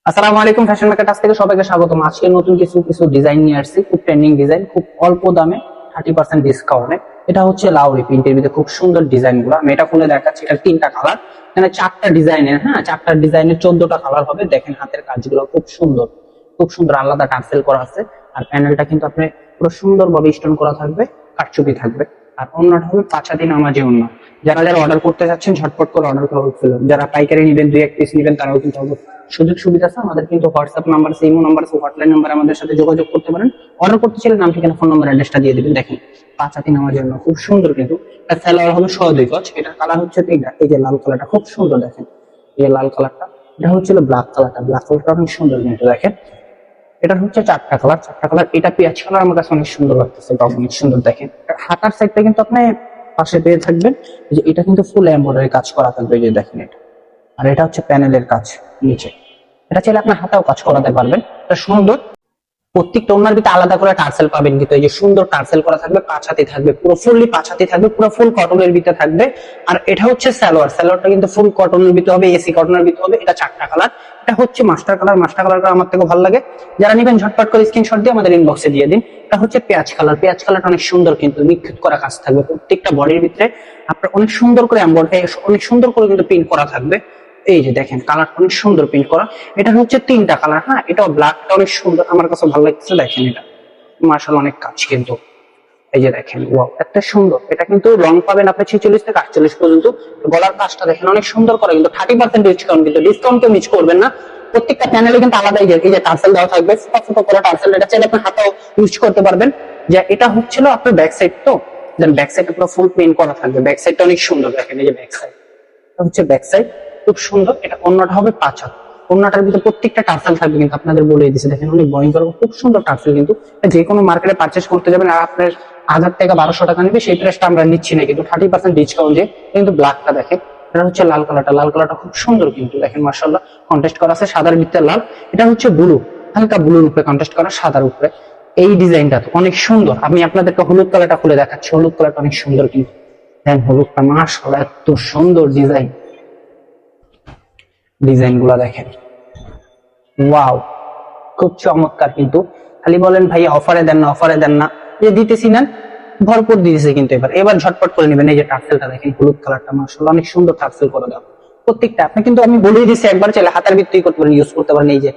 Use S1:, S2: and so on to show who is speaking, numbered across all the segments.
S1: আসসালামু আলাইকুম, fashion market থেকে সবাইকে স্বাগতম। আজকে নতুন কিছু ডিজাইন নিয়ে আসছি, খুব ট্রেন্ডিং ডিজাইন, খুব অল্প দামে 30% ডিসকাউন্টে। এটা হচ্ছে লাউরি প্রিন্টের ভিতরে খুব সুন্দর ডিজাইন গুলো। আমি এটা খুলে দেখাচ্ছি। এটা 3টা কালার, এখানে 4টা ডিজাইনের, 4টা ডিজাইনের 14টা কালার হবে। দেখেন হাতের কাজগুলো খুব সুন্দর, খুব সুন্দর আলাদা টার্সেল করা আছে। আর প্যানেলটা কিন্তু আপনি পুরো সুন্দরভাবে স্টোন করা থাকবে, কারচুপি থাকবে। আর অন্যটা হবে পাঁচাতি নামাজি অন্য। যারা যারা অর্ডার করতে চাচ্ছেন ঝটপট করে অর্ডার করা হচ্ছে। যারা পাইকারি নেবেন, 2-1 পিস নেবেন, তারাও কিন্তু সুযোগ সুবিধা আছে। আমাদের কিন্তু WhatsApp number, imo number, hotline number আমাদের সাথে যোগাযোগ করতে পারেন। অর্ডার করতে চাইলে নাম, ঠিকানা, ফোন নাম্বার, অ্যাড্রেসটা দিয়ে দিবেন। দেখেন পাঁচাতি নামার জন্য খুব সুন্দর কিন্তু সালোয়ার হবে 2.5 গজ। এটা কালার হচ্ছে তিনটা। এই যে লাল কালারটা খুব সুন্দর, দেখেন এই লাল কালারটা। এটা হচ্ছে ব্ল্যাক কালারটা, ব্ল্যাক কালারটা অনেক সুন্দর কিন্তু দেখেন। এটা হচ্ছে 4টা কালার। এটা পেঁয়াজ কালার আমার কাছে অনেক সুন্দর লাগতেছে, এটা অনেক সুন্দর দেখেন। হাতার সাইডটা কিন্তু আপনি পাশে পেয়ে থাকবেন যে এটা কিন্তু ফুল এমব্রয়ডারি কাজ করা থাকবে, এই যে দেখেন এটা। আর এটা হচ্ছে প্যানেলের কাজ নিচে। এটা চাইলে আপনার হাতেও কাজ করাতে পারবেন। এটা সুন্দর। প্রত্যেকটা ওনার ভিতরে আলাদা করে টার্সেল পাবেন, কিন্তু এই যে সুন্দর টার্সেল করা থাকবে, পাঁচাতি থাকবে, পুরো ফুললি পাঁচাতি থাকবে, পুরো ফুল কটনের ভিতরে থাকবে। আর এটা হচ্ছে সালোয়ারটা কিন্তু ফুল কটনের ভিতরে হবে, এসি কটনের ভিতরে হবে। এটা 4টা কালার। এটা হচ্ছে মাস্টার কালারটা আমার থেকে ভালো লাগে। যারা নেবেন ঝটপট করে স্ক্রিনশট দিয়ে আমাদের ইনবক্সে দিয়ে দিন। এটা হচ্ছে পেঁয়াজ কালারটা অনেক সুন্দর কিন্তু নিখুঁত করা কাজ থাকবে প্রত্যেকটা বডির ভিতরে। আপনার অনেক সুন্দর করে এমব্রয়ডারি, অনেক সুন্দর করে কিন্তু প্রিন্ট করা থাকবে। এই যে দেখেন কালারটা অনেক সুন্দর প্রিন্ট করা। এটা হচ্ছে 3টা কালার। এটাও ব্ল্যাকটা অনেক সুন্দর, আমার কাছে ভালো লাগছে। দেখেন এটা মাশাআল্লাহ অনেক কাজ কিন্তু। এই যে দেখেন ওয়াও, এত সুন্দর। এটা কিন্তু রং পাবেন আপনি 46 থেকে 48 পর্যন্ত। গলার কাজটা দেখেন অনেক সুন্দর করে কিন্তু 30% ডিসকাউন্ট, কিন্তু ডিসকাউন্ট কেউ মিস করবেন না। প্রত্যেকটা প্যানেলে কিন্তু আলাদা এই যে টার্সেল দেওয়া থাকবে, ছোট করে টার্সেল। এটা চাইলে আপনি হাতেও ইউজ করতে পারবেন। যে এটা হচ্ছিল আপনার ব্যাক সাইড, তো দেন ব্যাক সাইডে পুরো ফুল প্রিন্ট করা থাকবে। ব্যাক সাইডটা অনেক সুন্দর দেখেন, এই যে ব্যাক সাইড, এটা হচ্ছে ব্যাক সাইড খুব সুন্দর। এটা অন্যটা হবে পাঁচাত। অন্যটার ভিতরে প্রত্যেকটা টার্সেল থাকবে, কিন্তু আপনাদের বলে দিয়েছে দেখেন অনেক ভয়ঙ্কর খুব সুন্দর টার্সেল। কিন্তু যে কোনো মার্কেটে পারচেস করতে যাবেন আর আপনার 1000 টাকা 1200 টাকা নেবে, সেই প্রাইসটা আমরা নিচ্ছি না, কিন্তু 30% ডিসকাউন্ট দিয়ে। কিন্তু ব্ল্যাকটা দেখেন, এটা হচ্ছে লাল কালারটা খুব সুন্দর কিন্তু দেখেন মাশাআল্লাহ। কন্ট্রাস্ট করা আছে সাদার ভিতরে লাল। এটা হচ্ছে ব্লু, হালকা ব্লুর উপরে কন্ট্রাস্ট করা সাদার উপরে। এই ডিজাইনটা তো অনেক সুন্দর। আমি আপনাদেরকে হলুদ কালারটা খুলে দেখাচ্ছি। হলুদ কালারটা অনেক সুন্দর কিন্তু দেখেন, হলুদটা মাশাআল্লাহ এত সুন্দর ডিজাইন গুলা দেখেন, ওয়াও খুব চমৎকার কিন্তু। খালি বলেন ভাইয়া অফারে দেন না, যে দিতেছি না, ভরপুর দিতেছে কিন্তু। এবার ঝটপট করে নেবেন। এই যে টার্সেলটা দেখেন হলুদ কালারটা মাশাআল্লাহ অনেক সুন্দর টার্সেল করে দাও প্রত্যেকটা। আপনি কিন্তু আমি বলেই দিচ্ছি একবার, চাইলে হাতের ভিত্তি করতে পারেন, ইউজ করতে পারেন। এই যে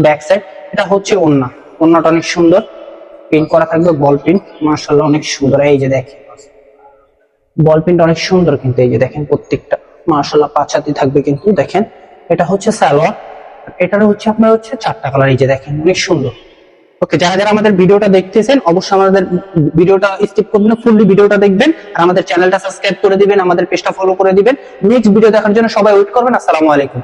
S1: ব্যাক সাইড, এটা হচ্ছে ওন্নাটা অনেক সুন্দর প্রিন্ট করা থাকবে, বল প্রিন্ট মাশাআল্লাহ অনেক সুন্দর। এই যে দেখেন বল প্রিন্ট অনেক সুন্দর কিন্তু। এই যে দেখেন প্রত্যেকটা মাশাআল্লাহ পাঁচাতি থাকবে কিন্তু দেখেন। এটা হচ্ছে সালোয়ার, এটারও হচ্ছে আপনার 4টা কালার। এই যে দেখেন অনেক সুন্দর। ওকে, যারা যারা আমাদের ভিডিওটা দেখতেছেন অবশ্যই আমাদের ভিডিওটা স্কিপ করবেন না, ফুললি ভিডিওটা দেখবেন। আর আমাদের চ্যানেলটা সাবস্ক্রাইব করে দিবেন, আমাদের পেজটা ফলো করে দিবেন। নেক্সট ভিডিও দেখার জন্য সবাই ওয়েট করবেন। আসসালামু আলাইকুম।